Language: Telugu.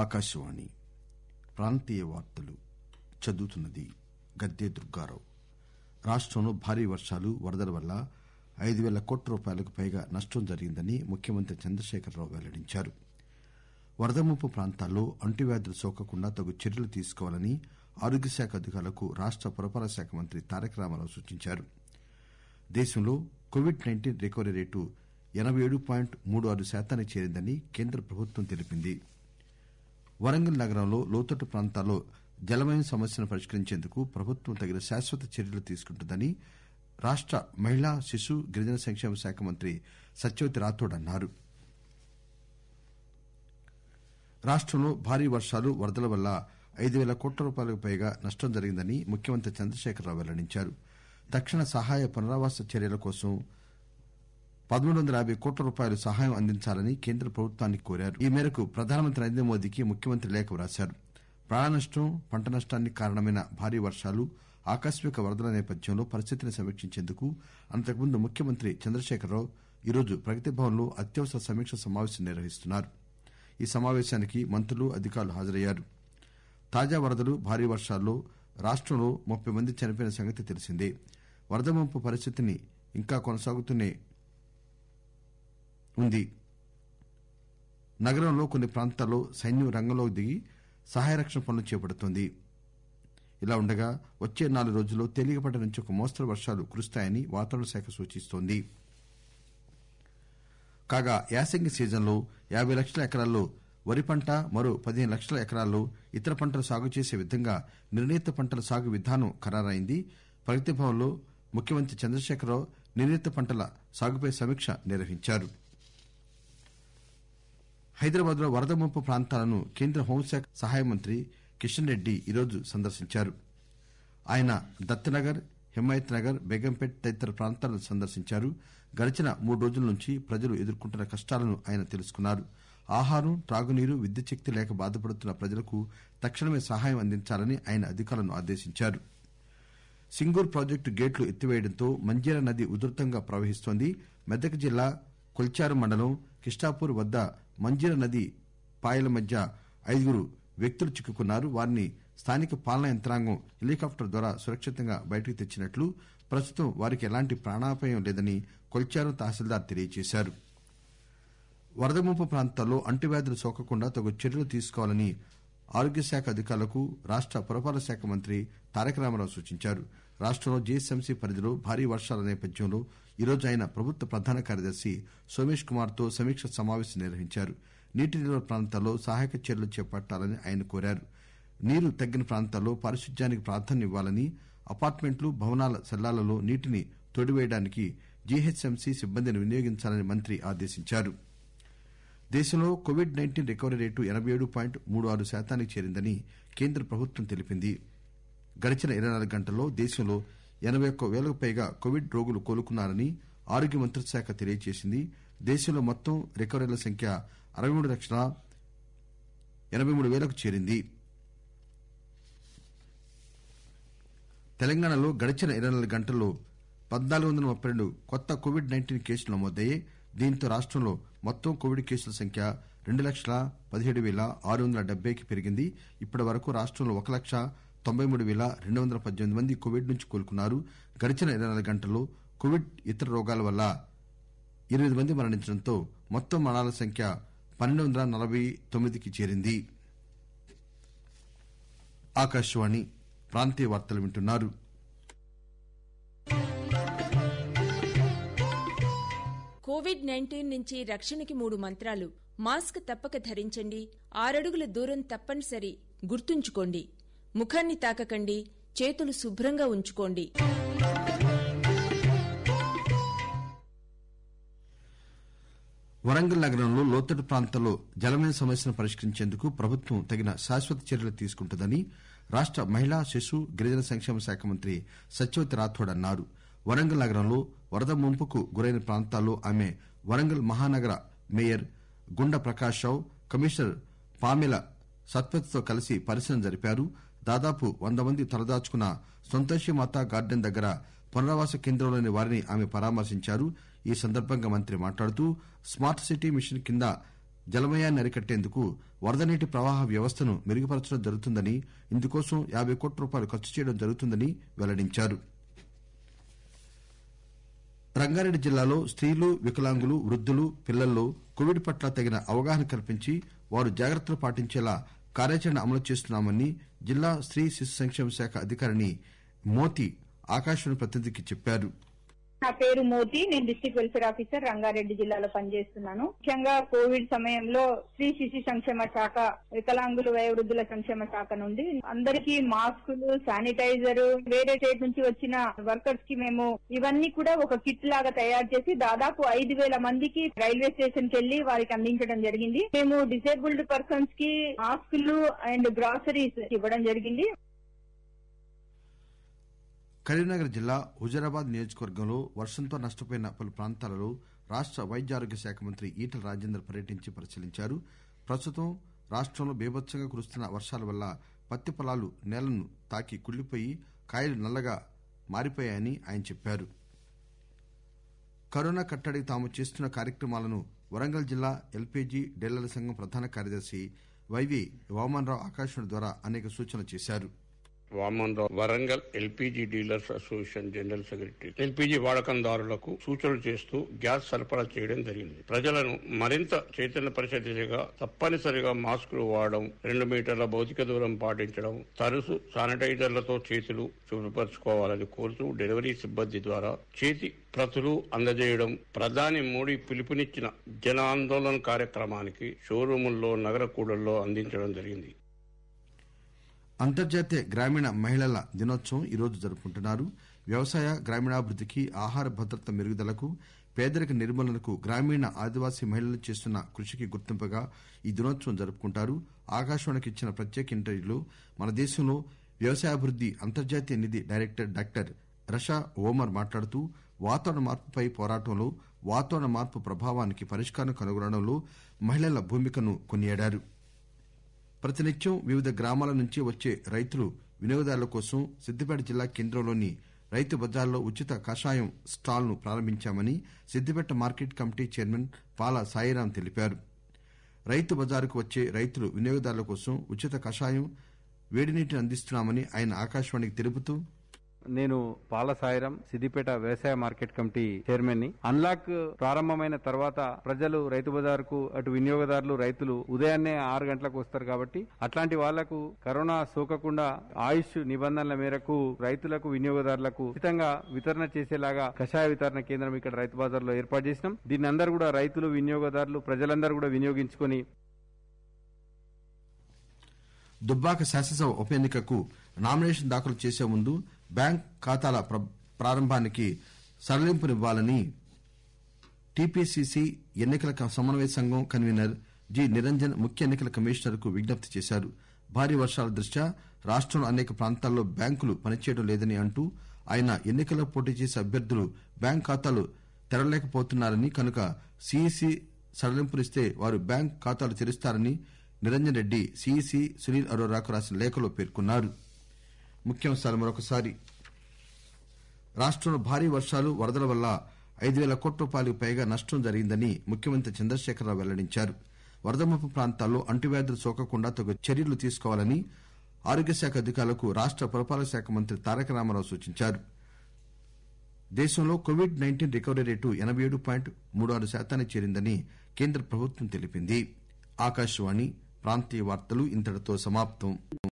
ఆకాశవాణి ప్రాంతీయ వార్తలు చదువుతున్నది గద్దె దుర్గారావు. రాష్టంలో భారీ వర్షాలు వరదల వల్ల 5,000 కోట్ల రూపాయలకు పైగా నష్టం జరిగిందని ముఖ్యమంత్రి చంద్రశేఖరరావు వెల్లడించారు. వరద ముంపు ప్రాంతాల్లో అంటువ్యాధులు సోకకుండా తగు చర్యలు తీసుకోవాలని ఆరోగ్యశాఖ అధికారులకు రాష్ట పురపాలక శాఖ మంత్రి తారక రామారావు సూచించారు. దేశంలో కోవిడ్-19 రికవరీ రేటు 87.36% చేరిందని కేంద్ర ప్రభుత్వం తెలిపింది. వరంగల్ నగరంలో లోతట్టు ప్రాంతాల్లో జలమయం సమస్యను పరిష్కరించేందుకు ప్రభుత్వం తగిన శాశ్వత చర్యలు తీసుకుంటుందని రాష్ట మహిళా శిశు గిరిజన సంక్షేమ శాఖ మంత్రి సత్యవతి రాథోడ్ అన్నారు. రాష్టంలో భారీ వర్షాలు వరదల వల్ల 5,000 కోట్ల రూపాయలకు పైగా నష్టం జరిగిందని ముఖ్యమంత్రి చంద్రశేఖరరావు వెల్లడించారు. తక్షణ సహాయ పునరావాస చర్యల కోసం 1,350 కోట్ల రూపాయలు సహాయం అందించాలని కేంద్ర ప్రభుత్వాన్ని కోరారు. ఈ మేరకు ప్రధానమంత్రి నరేంద్ర మోదీకి ముఖ్యమంత్రి లేఖ వ్రాశారు. ప్రాణ నష్టం, పంట నష్టానికి కారణమైన భారీ వర్షాలు, ఆకస్మిక వరదల నేపథ్యంలో పరిస్థితిని సమీక్షించేందుకు అంతకుముందు ముఖ్యమంత్రి చంద్రశేఖరరావు ఈరోజు ప్రగతి భవన్ లో అత్యవసర సమీక్ష సమావేశం నిర్వహిస్తున్నారు. ఈ సమావేశానికి మంత్రులు, అధికారులు హాజరయ్యారు. తాజా వరదలు, భారీ వర్షాల్లో రాష్టంలో 30 మంది చనిపోయిన సంగతి తెలిసిందే. వరద ముంపు పరిస్థితిని ఇంకా కొనసాగుతూనే ఉంది. నగరంలో కొన్ని ప్రాంతాల్లో సైన్యం రంగంలోకి దిగి సహాయ రక్షణ పనులు చేపడుతోంది. ఇలా ఉండగా వచ్చే 4 రోజుల్లో తేలికపాటి నుంచి ఒక మోస్తరు వర్షాలు కురుస్తాయని వాతావరణ శాఖ సూచిస్తోంది. కాగా యాసంగి సీజన్లో 50 లక్షల ఎకరాల్లో వరి పంట, మరో 15 లక్షల ఎకరాల్లో ఇతర పంటలు సాగు చేసే విధంగా నిర్ణీత పంటల సాగు విధానం ఖరారైంది. ప్రగతి భవన్ లో ముఖ్యమంత్రి చంద్రశేఖరరావు నిర్ణీత పంటల సాగుపై సమీక్ష నిర్వహించారు. హైదరాబాద్ లో వరద ముంపు ప్రాంతాలను కేంద్ర హోంశాఖ సహాయ మంత్రి కిషన్ రెడ్డి ఈరోజు సందర్శించారు. ఆయన దత్తనగర్, హిమాయత్ నగర్, బేగంపేట్ తదితర ప్రాంతాలను సందర్శించారు. గడిచిన 3 రోజుల నుంచి ప్రజలు ఎదుర్కొంటున్న కష్టాలను ఆయన తెలుసుకున్నారు. ఆహారం, త్రాగునీరు, విద్యుత్ శక్తి లేక బాధపడుతున్న ప్రజలకు తక్షణమే సహాయం అందించాలని ఆయన అధికారులను ఆదేశించారు. సింగూర్ ప్రాజెక్టు గేట్లు ఎత్తివేయడంతో మంజీరా నది ఉధృతంగా ప్రవహిస్తోంది. మెదక్ జిల్లా కొల్చారం మండలం కిష్టాపూర్ వద్ద మంజీరా నది పాయల మధ్య 5 వ్యక్తులు చిక్కుకున్నారు. వారిని స్థానిక పాలనా యంత్రాంగం హెలికాప్టర్ ద్వారా సురక్షితంగా బయటకు తెచ్చినట్లు, ప్రస్తుతం వారికి ఎలాంటి ప్రాణాపాయం లేదని కొల్చారం తహసీల్దార్ తెలియజేశారు. వరద ముంపు ప్రాంతాల్లో అంటువ్యాధులు సోకకుండా తగు చర్యలు తీసుకోవాలని ఆరోగ్యశాఖ అధికారులకు రాష్ట పురపాలక శాఖ మంత్రి తారక రామారావు సూచించారు. రాష్టంలో జీహెచ్ఎంసీ పరిధిలో భారీ వర్షాల నేపథ్యంలో ఈరోజు ఆయన ప్రభుత్వ ప్రధాన కార్యదర్శి సోమేష్ కుమార్ తో సమీక్ష సమావేశం నిర్వహించారు. నీటి నిల్వ ప్రాంతాల్లో సహాయక చర్యలు చేపట్టాలని ఆయన కోరారు. నీరు తగ్గిన ప్రాంతాల్లో పారిశుధ్యానికి ప్రాధాన్యం ఇవ్వాలని, అపార్ట్మెంట్లు, భవనాల సెల్లార్లలో నీటిని తోడివేయడానికి జీహెచ్ఎంసీ సిబ్బందిని వినియోగించాలని మంత్రి ఆదేశించారు. దేశంలో కోవిడ్-19 రికవరీ రేటు 87.36% చేరిందని కేంద్ర ప్రభుత్వం తెలిపింది. గడిచిన 24 గంటల్లో దేశంలో 81,000కు పైగా కోవిడ్ రోగులు కోలుకున్నారని ఆరోగ్య మంత్రిత్వ శాఖ తెలియజేసింది. దేశంలో మొత్తం రికవరీల సంఖ్య 63,83,000కు చేరింది. తెలంగాణలో గడిచిన 24 గంటల్లో 1,432 కొత్త కోవిడ్-19 కేసులు నమోదయ్యాయి. దీంతో రాష్టంలో మొత్తం కోవిడ్ కేసుల సంఖ్య 2,17,670కి పెరిగింది. ఇప్పటి వరకు రాష్టంలో 1,93,218 మంది కోవిడ్ నుంచి కోలుకున్నారు. గడిచిన 24 గంటల్లో కోవిడ్, ఇతర రోగాల వల్ల 8 మంది మరణించడంతో మొత్తం మరణాల సంఖ్య 1,249కి చేరింది. ఆకాశవాణి ప్రాంతీయ వార్తలు వింటున్నారు. కోవిడ్-19 నుంచి రక్షణకి 3 మంత్రాలు. మాస్క్ తప్పక ధరించండి, 6 అడుగుల దూరం తప్పనిసరి, గుర్తుంచుకోండి, ముఖాన్ని తాకకండి, చేతులు శుభ్రంగా ఉంచుకోండి. వరంగల్ నగరంలో లోతట్టు ప్రాంతాల్లో జలమయ సమస్యను పరిష్కరించేందుకు ప్రభుత్వం తగిన శాశ్వత చర్యలు తీసుకుంటుందని రాష్ట మహిళా శిశు గిరిజన సంక్షేమ శాఖ మంత్రి సత్యవతి రాథోడ్ అన్నారు. వరంగల్ నగరంలో వరద ముంపుకు గురైన ప్రాంతాల్లో ఆమె వరంగల్ మహానగర మేయర్ గుండా ప్రకాశ్ రావు, కమిషనర్ పామెల సత్పతితో కలిసి పరిశీలన జరిపారు. దాదాపు 100 మంది తలదాచుకున్న సంతోషి మాతా గార్డెన్ దగ్గర పునరావాస కేంద్రంలోని వారిని ఆమె పరామర్శించారు. ఈ సందర్భంగా మంత్రి మాట్లాడుతూ స్మార్ట్ సిటీ మిషన్ కింద జలమయాన్ని అరికట్టేందుకు వరద నీటి ప్రవాహ వ్యవస్థను మెరుగుపరచడం జరుగుతుందని, ఇందుకోసం 50 కోట్ల రూపాయలు ఖర్చు చేయడం జరుగుతుందని వెల్లడించారు. రంగారెడ్డి జిల్లాలో స్త్రీలు, వికలాంగులు, వృద్దులు, పిల్లల్లో కోవిడ్ పట్ల తగిన అవగాహన కల్పించి వారు జాగ్రత్తలు పాటించేలా కార్యాచరణ అమలు చేస్తున్నామని జిల్లా స్త్రీ శిశు సంక్షేమ శాఖ అధికారిణి మోతి ఆకాశవాణి ప్రతినిధికి చెప్పారు. నా పేరు మోతి. నేను డిస్ట్రిక్ట్ వెల్ఫేర్ ఆఫీసర్ రంగారెడ్డి జిల్లాలో పనిచేస్తున్నాను. ముఖ్యంగా కోవిడ్ సమయంలో స్త్రీ శిశు సంక్షేమ శాఖ, వికలాంగులు, వయోవృద్ధుల సంక్షేమ శాఖ నుండి అందరికీ మాస్కులు, శానిటైజర్, వేరే స్టేట్ నుంచి వచ్చిన వర్కర్స్ కి మేము ఇవన్నీ కూడా ఒక కిట్ లాగా తయారు చేసి దాదాపు 5,000 మందికి రైల్వే స్టేషన్ కి వెళ్లి వారికి అందించడం జరిగింది. మేము డిసేబుల్డ్ పర్సన్స్ కి మాస్కులు అండ్ గ్రాసరీస్ ఇవ్వడం జరిగింది. కరీంనగర్ జిల్లా హుజూరాబాద్ నియోజకవర్గంలో వర్షంతో నష్టపోయిన పలు ప్రాంతాలలో రాష్ట వైద్య ఆరోగ్య శాఖ మంత్రి ఈటల రాజేందర్ పర్యటించి పరిశీలించారు. ప్రస్తుతం రాష్టంలో బీభత్సంగా కురుస్తున్న వర్షాల వల్ల పత్తి పొలాలు నేలను తాకి కుళ్లిపోయి కాయలు నల్లగా మారిపోయాయని ఆయన చెప్పారు. కరోనా కట్టడికి తాము చేస్తున్న కార్యక్రమాలను వరంగల్ జిల్లా ఎల్పీజీ డీలర్ల సంఘం ప్రధాన కార్యదర్శి వైవి వామన్రావు ఆకాశవాణి ద్వారా అనేక సూచనలు చేశారు. Vamanrao, Warangal LPG dealers association general secretary. LPG వాడకందారులకు సూచనలు చేస్తూ గ్యాస్ సరఫరా చేయడం జరిగింది. ప్రజలను మరింత చైతన్యపరిచే దిశగా తప్పనిసరిగా మాస్కులు వాడడం, 2 మీటర్ల భౌతిక దూరం పాటించడం, తరచు శానిటైజర్లతో చేతులు శుభ్రపరచుకోవాలని కోరుతూ డెలివరీ సిబ్బంది ద్వారా చేతి ప్రతులు అందజేయడం. ప్రధాని మోడీ పిలుపునిచ్చిన జన ఆందోళన కార్యక్రమానికి షోరూముల్లో, నగర కూడల్లో అందించడం జరిగింది. అంతర్జాతీయ గ్రామీణ మహిళల దినోత్సవం ఈరోజు జరుపుకుంటున్నారు. వ్యవసాయ, గ్రామీణాభివృద్దికి, ఆహార భద్రత మెరుగుదలకు, పేదరిక నిర్మూలనకు గ్రామీణ ఆదివాసీ మహిళలు చేస్తున్న కృషికి గుర్తింపుగా ఈ దినోత్సవం జరుపుకుంటారు. ఆకాశవాణికి ఇచ్చిన ప్రత్యేక ఇంటర్వ్యూలో మన దేశంలో వ్యవసాయాభివృద్ది అంతర్జాతీయ నిధి డైరెక్టర్ డాక్టర్ రషా ఓమర్ మాట్లాడుతూ వాతావరణ మార్పుపై పోరాటంలో వాతావరణ మార్పు ప్రభావానికి పరిష్కారం కనుగొనడంలో మహిళల భూమికను కొనియాడారు. ప్రతినిత్యం వివిధ గ్రామాల నుంచి వచ్చే రైతులు, వినియోగదారుల కోసం సిద్దిపేట జిల్లా కేంద్రంలోని రైతు బజార్లో ఉచిత కషాయం స్టాల్ ను ప్రారంభించామని సిద్దిపేట మార్కెట్ కమిటీ చైర్మన్ పాల సాయిరాం తెలిపారు. రైతు బజారుకు వచ్చే రైతులు, వినియోగదారుల కోసం ఉచిత కషాయం, వేడి నీటిని అందిస్తున్నామని ఆయన ఆకాశవాణికి తెలుపుతూ, నేను పాల సాయిరాం, సిద్దిపేట వ్యవసాయ మార్కెట్ కమిటీ చైర్మన్ ని. అన్లాక్ ప్రారంభమైన తర్వాత ప్రజలు రైతు బజార్కు, అటు వినియోగదారులు, రైతులు ఉదయాన్నే 6 గంటలకు వస్తారు కాబట్టి అట్లాంటి వాళ్లకు కరోనా సోకకుండా ఆయుష్ నిబంధనల మేరకు రైతులకు, వినియోగదారులకు ఉచితంగా వితరణ చేసేలాగా కషాయ వితరణ కేంద్రం ఇక్కడ రైతు బజార్లో ఏర్పాటు చేసినాం. దీన్ని అందరూ కూడా రైతులు, వినియోగదారులు, ప్రజలందరూ కూడా వినియోగించుకొని దుబ్బాక శాసనసభ ఉప ఎన్నికకు నామినేషన్ దాఖలు చేసే ముందు బ్యాంక్ ఖాతాల ప్రారంభానికి సడలింపునివ్వాలని టీపీసీసీ ఎన్నికల సమన్వయ సంఘం కన్వీనర్ జి నిరంజన్ ముఖ్య ఎన్నికల కమిషనర్ కు విజ్ఞప్తి చేశారు. భారీ వర్షాల దృష్ట్యా రాష్టంలో అనేక ప్రాంతాల్లో బ్యాంకులు పనిచేయడం లేదని అంటూ ఆయన ఎన్నికల్లో పోటీ చేసే అభ్యర్థులు బ్యాంక్ ఖాతాలు తెరవలేకపోతున్నారని, కనుక సీఈసీ సడలింపునిస్తే వారు బ్యాంక్ ఖాతాలు తెరుస్తారని నిరంజన్ రెడ్డి సీఈసీ సునీల్ అరోరాకు రాసిన లేఖలో పేర్కొన్నారు. ముఖ్యాంశాలు మరొకసారి. రాష్టంలో భారీ వర్షాలు, వరదల వల్ల 5,000 కోట్ల రూపాయలకు పైగా నష్టం జరిగిందని ముఖ్యమంత్రి చంద్రశేఖరరావు వెల్లడించారు. వరద ముప్పు ప్రాంతాల్లో అంటువ్యాధులు సోకకుండా తగు చర్యలు తీసుకోవాలని ఆరోగ్య శాఖ అధికారులకు రాష్ట పురపాలక శాఖ మంత్రి తారక రామారావు సూచించారు. దేశంలో కోవిడ్-19 రికవరీ రేటు 87.36% చేరిందని కేంద్ర ప్రభుత్వం తెలిపింది. ఆకాశవాణి ప్రాంతీయ వార్తలు ఇంతటితో సమాప్తం.